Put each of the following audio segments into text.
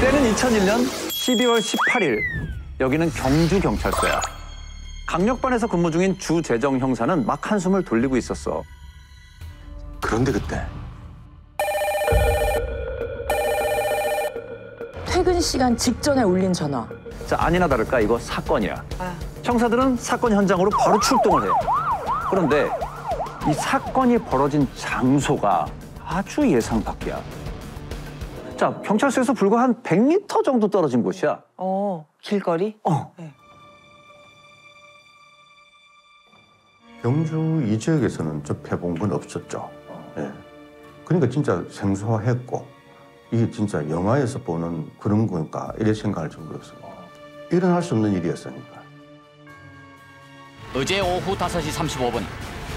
때는 2001년 12월 18일. 여기는 경주경찰서야. 강력반에서 근무 중인 주재정 형사는 막 한숨을 돌리고 있었어. 그런데 그때 퇴근 시간 직전에 울린 전화. 자, 아니나 다를까 이거 사건이야. 형사들은 사건 현장으로 바로 출동을 해. 그런데 이 사건이 벌어진 장소가 아주 예상 밖이야. 자, 경찰서에서 불과 한 100m 정도 떨어진 곳이야. 길거리? 네. 경주 이 지역에서는 접해본 건 없었죠. 예. 그러니까 진짜 생소했고 이게 진짜 영화에서 보는 그런 건가 이래 생각할 정도였어요. 일어날 수 없는 일이었으니까. 어제 오후 5시 35분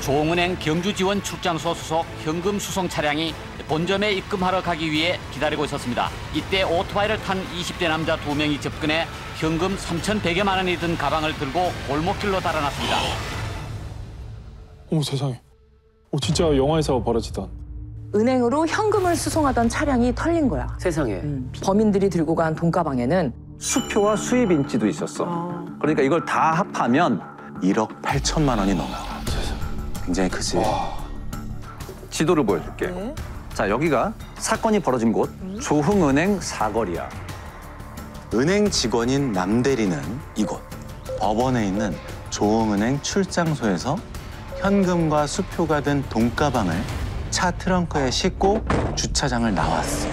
조흥은행 경주지원 출장소 수속 현금 수송 차량이 본점에 입금하러 가기 위해 기다리고 있었습니다. 이때 오토바이를 탄 20대 남자 2명이 접근해 현금 3,100여만 원이 든 가방을 들고 골목길로 달아났습니다. 어머 세상에. 진짜 영화에서 벌어지던. 은행으로 현금을 수송하던 차량이 털린 거야. 세상에. 범인들이 들고 간 돈가방에는 수표와 수입 인지도 있었어. 그러니까 이걸 다 합하면 1억 8천만 원이 넘어. 굉장히 크지. 지도를 보여줄게. 자, 여기가 사건이 벌어진 곳 조흥은행 사거리야. 은행 직원인 남대리는 이곳 법원에 있는 조흥은행 출장소에서 현금과 수표가 든 돈가방을 차 트렁크에 싣고 주차장을 나왔어.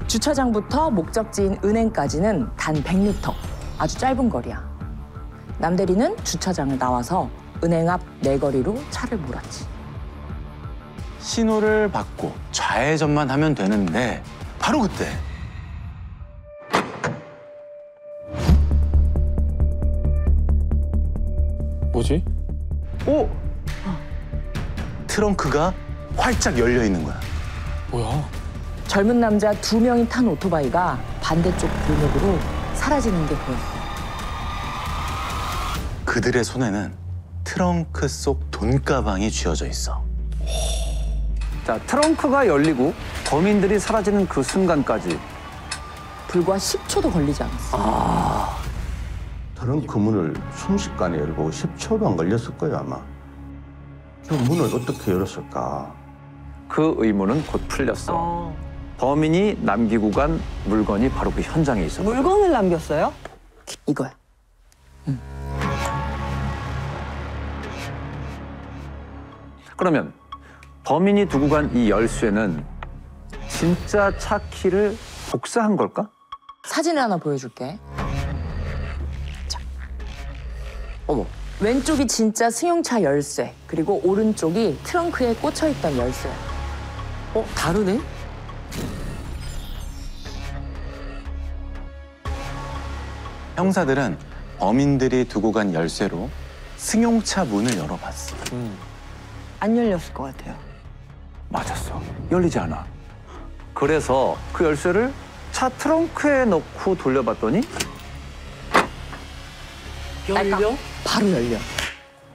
주차장부터 목적지인 은행까지는 단 100m. 아주 짧은 거리야. 남대리는 주차장을 나와서 은행 앞 내거리로 차를 몰았지. 신호를 받고 좌회전만 하면 되는데 바로 그때 뭐지? 오! 트렁크가 활짝 열려 있는 거야. 뭐야? 젊은 남자 2명이 탄 오토바이가 반대쪽 골목으로 사라지는 게 보여. 그들의 손에는 트렁크 속 돈가방이 쥐어져 있어. 자, 트렁크가 열리고 범인들이 사라지는 그 순간까지 불과 10초도 걸리지 않았어. 트렁크 문을 순식간에 열고 10초도 안 걸렸을 거예요 아마. 저 문을 어떻게 열었을까? 그 의문은 곧 풀렸어. 범인이 남기고 간 물건이 바로 그 현장에 있었어. 물건을 남겼어요? 이거야. 그러면 범인이 두고 간 이 열쇠는 진짜 차 키를 복사한 걸까? 사진을 하나 보여줄게. 자. 어머. 왼쪽이 진짜 승용차 열쇠, 그리고 오른쪽이 트렁크에 꽂혀있던 열쇠. 다르네? 형사들은 범인들이 두고 간 열쇠로 승용차 문을 열어봤어. 안 열렸을 것 같아요. 맞았어. 열리지 않아. 그래서 그 열쇠를 차 트렁크에 넣고 돌려봤더니 열려? 바로 열려.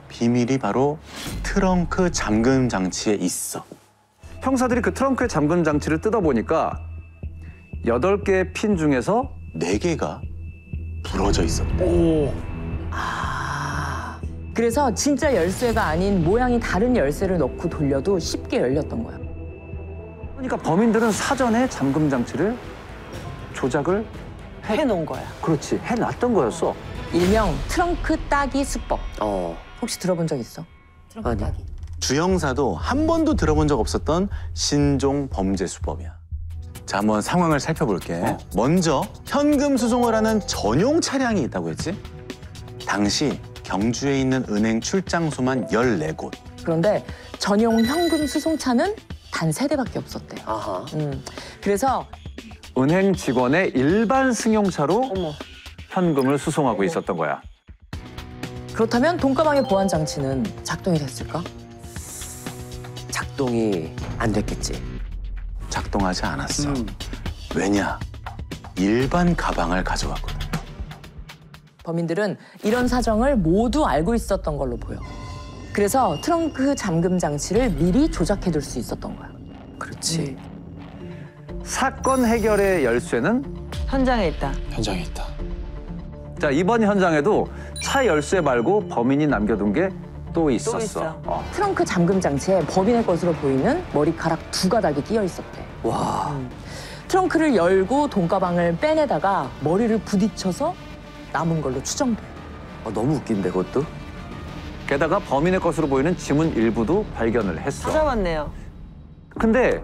비밀이 바로 트렁크 잠금 장치에 있어. 형사들이 그 트렁크의 잠금 장치를 뜯어보니까 8개의 핀 중에서 4개가 부러져 있었대. 오. 그래서 진짜 열쇠가 아닌 모양이 다른 열쇠를 넣고 돌려도 쉽게 열렸던 거야. 그러니까 범인들은 사전에 잠금 장치를 조작을 해놓은 거야. 그렇지, 해놨던 거였어. 일명 트렁크 따기 수법. 혹시 들어본 적 있어? 트렁크 따기. 주형사도 한 번도 들어본 적 없었던 신종 범죄 수법이야. 자, 한번 상황을 살펴볼게. 먼저 현금 수송을 하는 전용 차량이 있다고 했지? 당시 경주에 있는 은행 출장소만 14곳. 그런데 전용 현금 수송차는 단 3대밖에 없었대요. 그래서 은행 직원의 일반 승용차로 어머. 현금을 수송하고 있었던 거야. 그렇다면 돈가방의 보안 장치는 작동이 됐을까? 작동이 안 됐겠지. 작동하지 않았어. 왜냐? 일반 가방을 가져왔거든. 범인들은 이런 사정을 모두 알고 있었던 걸로 보여. 그래서 트렁크 잠금 장치를 미리 조작해둘 수 있었던 거야. 그렇지. 사건 해결의 열쇠는 현장에 있다. 현장에 있다. 자, 이번 현장에도 차 열쇠 말고 범인이 남겨둔 게 또 있었어. 있어. 트렁크 잠금 장치에 범인의 것으로 보이는 머리카락 2가닥이 끼어 있었대. 와. 트렁크를 열고 돈가방을 빼내다가 머리를 부딪혀서 남은 걸로 추정돼. 너무 웃긴데 그것도. 게다가 범인의 것으로 보이는 지문 일부도 발견을 했어. 찾아봤네요. 근데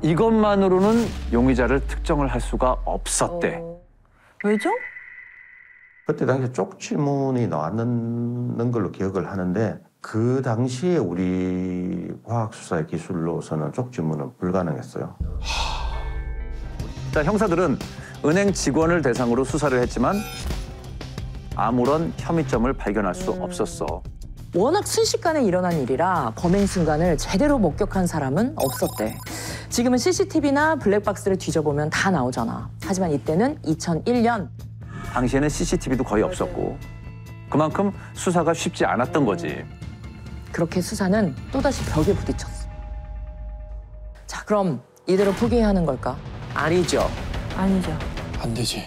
이것만으로는 용의자를 특정을 할 수가 없었대. 왜죠? 그때 당시에 쪽지문이 나왔는 걸로 기억을 하는데 그 당시에 우리 과학수사의 기술로서는 쪽지문은 불가능했어요. 자, 형사들은 은행 직원을 대상으로 수사를 했지만 아무런 혐의점을 발견할 수 없었어. 워낙 순식간에 일어난 일이라 범행 순간을 제대로 목격한 사람은 없었대. 지금은 CCTV나 블랙박스를 뒤져보면 다 나오잖아. 하지만 이때는 2001년. 당시에는 CCTV도 거의 없었고 그만큼 수사가 쉽지 않았던 거지. 그렇게 수사는 또다시 벽에 부딪혔어. 자, 그럼 이대로 포기해야 하는 걸까? 아니죠. 아니죠. 안 되지.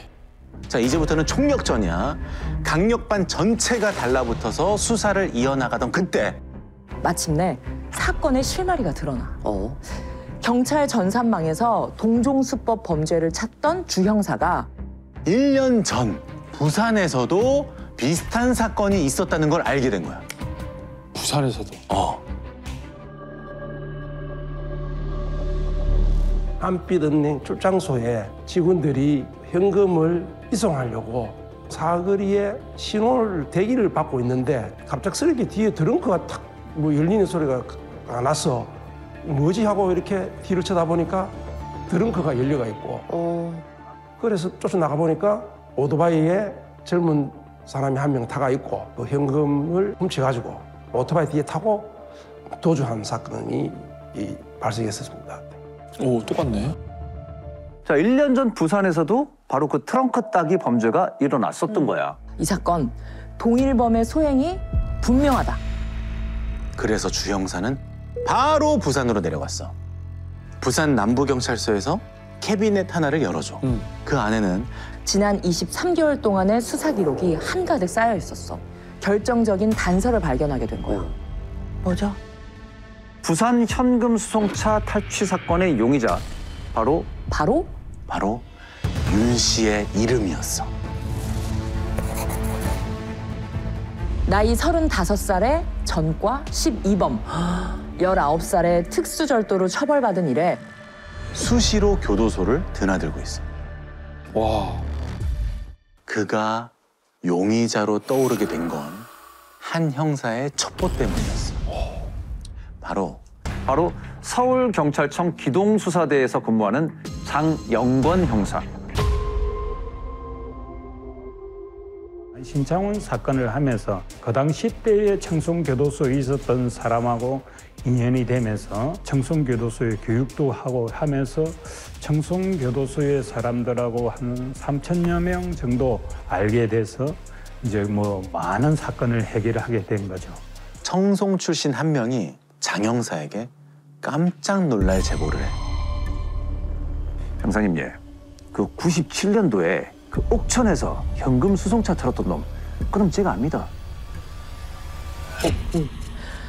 자, 이제부터는 총력전이야. 강력반 전체가 달라붙어서 수사를 이어나가던 그때 마침내 사건의 실마리가 드러나. 어. 경찰 전산망에서 동종수법 범죄를 찾던 주 형사가 1년 전 부산에서도 비슷한 사건이 있었다는 걸 알게 된 거야. 부산에서도. 한빛은행 출장소에 직원들이 현금을 이송하려고 사거리에 신호를 대기를 받고 있는데 갑작스럽게 뒤에 트렁크가 탁 열리는 소리가 나서 뭐지 하고 이렇게 뒤를 쳐다보니까 트렁크가 열려가 있고 그래서 쫓아나가 보니까 오토바이에 젊은 사람이 한 명 타가 있고 그 현금을 훔쳐가지고 오토바이 뒤에 타고 도주한 사건이 발생했었습니다. 오, 똑같네. 자, 1년 전 부산에서도 바로 그 트렁크 따기 범죄가 일어났었던 거야. 이 사건 동일범의 소행이 분명하다. 그래서 주 형사는 바로 부산으로 내려갔어. 부산 남부경찰서에서 캐비넷 하나를 열어줘. 그 안에는 지난 23개월 동안의 수사 기록이 한가득 쌓여 있었어. 결정적인 단서를 발견하게 된 거야. 뭐죠? 부산 현금 수송차 탈취 사건의 용의자 바로 윤 씨의 이름이었어. 나이 35살에 전과 12범, 19살에 특수절도로 처벌받은 이래 수시로 교도소를 드나들고 있어. 와. 그가 용의자로 떠오르게 된 건 한 형사의 첩보 때문이었어. 바로 서울경찰청 기동수사대에서 근무하는 장영건 형사. 신창훈 사건을 하면서 그 당시 때의 청송교도소에 있었던 사람하고 인연이 되면서 청송교도소에 교육도 하고 하면서 청송교도소의 사람들하고 한 3천여 명 정도 알게 돼서 이제 뭐 많은 사건을 해결하게 된 거죠. 청송 출신 한 명이 장 형사에게 깜짝 놀랄 제보를 해. 형사님, 그 97년도에 그 옥천에서 현금 수송차 털었던 놈, 그럼 제가 압니다.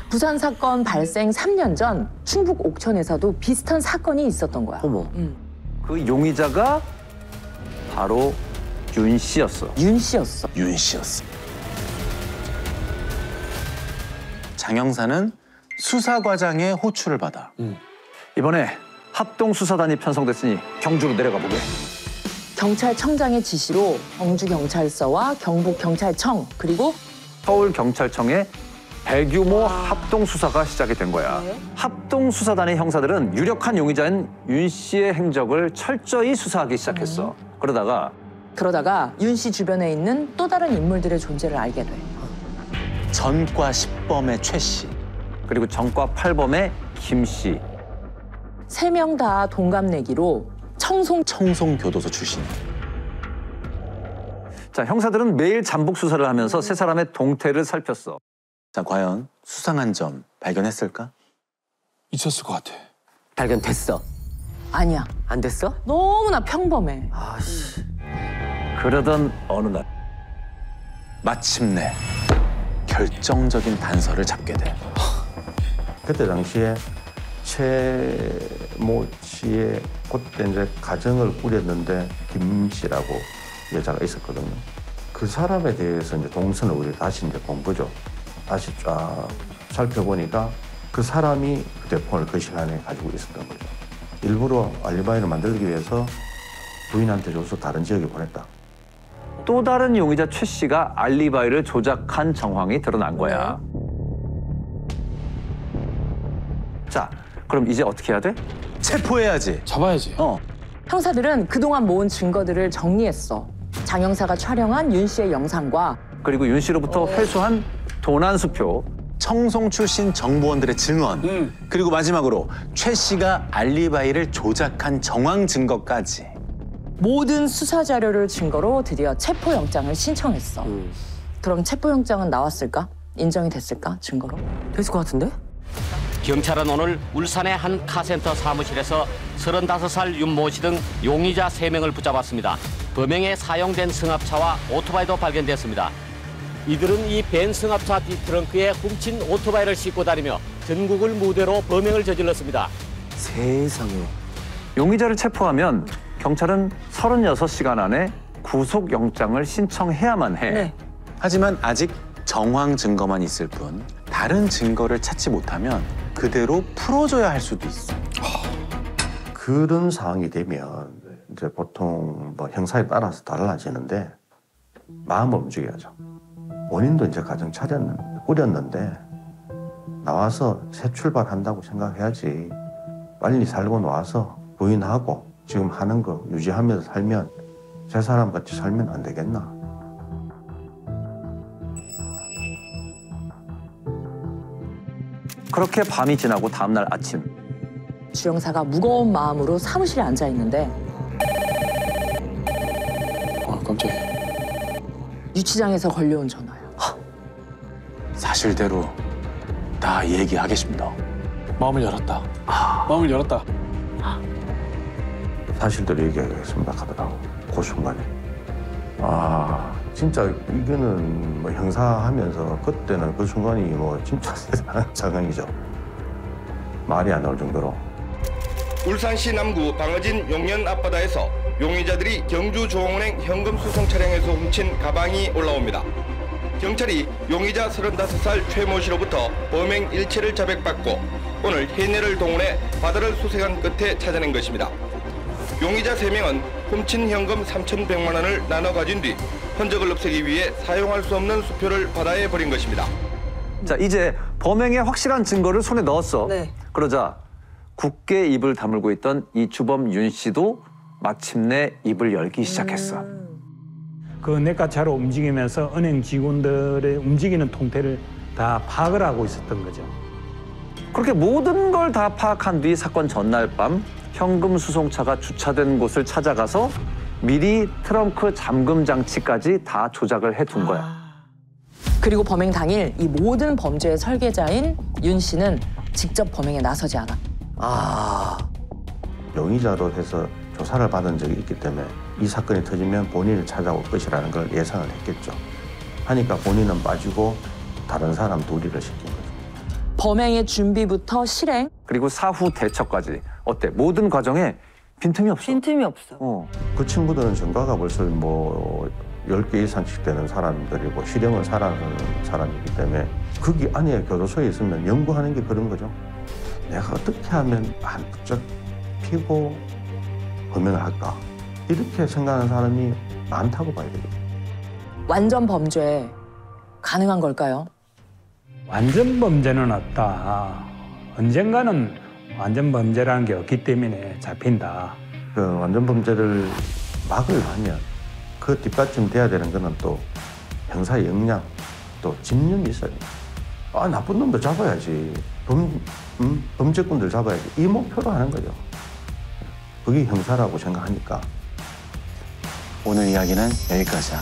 부산 사건 발생 3년 전 충북 옥천에서도 비슷한 사건이 있었던 거야. 어머. 그 용의자가 바로 윤 씨였어. 윤 씨였어. 윤 씨였어. 장 형사는 수사과장의 호출을 받아. 이번에 합동수사단이 편성됐으니 경주로 내려가 보게. 경찰청장의 지시로 경주경찰서와 경북경찰청 그리고 서울경찰청의 대규모 합동수사가 시작이 된 거야. 합동수사단의 형사들은 유력한 용의자인 윤 씨의 행적을 철저히 수사하기 시작했어. 그러다가 윤 씨 주변에 있는 또 다른 인물들의 존재를 알게 돼. 전과 10범의 최 씨. 그리고 전과 8범의 김 씨. 3명 다 동갑내기로 청송교도소 출신이야. 자, 형사들은 매일 잠복 수사를 하면서 세 사람의 동태를 살폈어. 자, 과연 수상한 점 발견했을까? 있었을 것 같아. 발견됐어. 아니야. 안 됐어? 너무나 평범해. 아씨. 그러던 어느 날 마침내 결정적인 단서를 잡게 돼. 그때 당시에 최모 씨의 그때 이제 가정을 꾸렸는데 김 씨라고 여자가 있었거든요. 그 사람에 대해서 이제 동선을 우리 다시 이제 본 거죠. 다시 쫙 살펴보니까 그 사람이 휴대폰을 그 시간에 가지고 있었던 거죠. 일부러 알리바이를 만들기 위해서 부인한테 줘서 다른 지역에 보냈다. 또 다른 용의자 최 씨가 알리바이를 조작한 정황이 드러난 거야. 자, 그럼 이제 어떻게 해야 돼? 체포해야지. 잡아야지. 형사들은 그동안 모은 증거들을 정리했어. 장 형사가 촬영한 윤 씨의 영상과 그리고 윤 씨로부터 회수한 도난수표, 청송 출신 정보원들의 증언, 그리고 마지막으로 최 씨가 알리바이를 조작한 정황 증거까지. 모든 수사 자료를 증거로 드디어 체포영장을 신청했어. 그럼 체포영장은 나왔을까? 인정이 됐을까? 증거로? 됐을 것 같은데? 경찰은 오늘 울산의 한 카센터 사무실에서 35살 윤모 씨 등 용의자 3명을 붙잡았습니다. 범행에 사용된 승합차와 오토바이도 발견됐습니다. 이들은 이 벤 승합차 뒷트렁크에 훔친 오토바이를 싣고 다니며 전국을 무대로 범행을 저질렀습니다. 세상에. 용의자를 체포하면 경찰은 36시간 안에 구속영장을 신청해야만 해. 네. 하지만 아직 정황 증거만 있을 뿐 다른 증거를 찾지 못하면 그대로 풀어줘야 할 수도 있어. 그런 상황이 되면 이제 보통 뭐 형사에 따라서 달라지는데 마음을 움직여야죠. 본인도 이제 가정 꾸렸는데 나와서 새 출발한다고 생각해야지. 빨리 살고 나와서 부인하고 지금 하는 거 유지하면서 살면 새 사람 같이 살면 안 되겠나. 그렇게 밤이 지나고 다음날 아침, 주 형사가 무거운 마음으로 사무실에 앉아 있는데 깜짝이야. 유치장에서 걸려온 전화야. 사실대로 다 얘기하겠습니다. 마음을 열었다. 마음을 열었다. 사실대로 얘기하겠습니다 하더라고. 그 순간에. 진짜 이거는 뭐 형사하면서 그때는 그 순간이 뭐 진짜 대단한 상황이죠. 말이 안 나올 정도로. 울산시 남구 방어진 용연 앞바다에서 용의자들이 경주 조홍은행 현금 수송 차량에서 훔친 가방이 올라옵니다. 경찰이 용의자 35살 최모 씨로부터 범행 일체를 자백받고 오늘 해내를 동원해 바다를 수색한 끝에 찾아낸 것입니다. 용의자 3명은 훔친 현금 3,100만 원을 나눠 가진 뒤 흔적을 없애기 위해 사용할 수 없는 수표를 바다에 버린 것입니다. 자, 이제 범행의 확실한 증거를 손에 넣었어. 네. 그러자 굳게 입을 다물고 있던 이 주범 윤 씨도 마침내 입을 열기 시작했어. 그 냇가차로 움직이면서 은행 직원들의 움직이는 통태를 다 파악을 하고 있었던 거죠. 그렇게 모든 걸 다 파악한 뒤 사건 전날 밤 현금 수송차가 주차된 곳을 찾아가서 미리 트렁크 잠금 장치까지 다 조작을 해둔 거야. 그리고 범행 당일 이 모든 범죄의 설계자인 윤 씨는 직접 범행에 나서지 않아. 용의자로 해서 조사를 받은 적이 있기 때문에 이 사건이 터지면 본인을 찾아올 것이라는 걸 예상을 했겠죠. 하니까 본인은 빠지고 다른 사람 둘이를 시킨 거죠. 범행의 준비부터 실행. 그리고 사후 대처까지. 어때? 모든 과정에 빈틈이 없어. 빈틈이 없어. 그 친구들은 전과가 벌써 뭐 10개 이상씩 되는 사람들이고 실형을 살아가는 사람이기 때문에 거기 안에 교도소에 있으면 연구하는 게 그런 거죠. 내가 어떻게 하면 안 붙잡히고 범행을 할까? 이렇게 생각하는 사람이 많다고 봐야 되겠죠. 완전 범죄 가능한 걸까요? 완전 범죄는 없다. 언젠가는 완전 범죄라는 게 없기 때문에 잡힌다. 그 완전 범죄를 막으려면 그 뒷받침 돼야 되는 거는 또 형사 역량, 또 집념이 있어야 돼. 나쁜 놈도 잡아야지. 범죄꾼들 잡아야지. 이 목표로 하는 거죠. 그게 형사라고 생각하니까. 오늘 이야기는 여기까지야.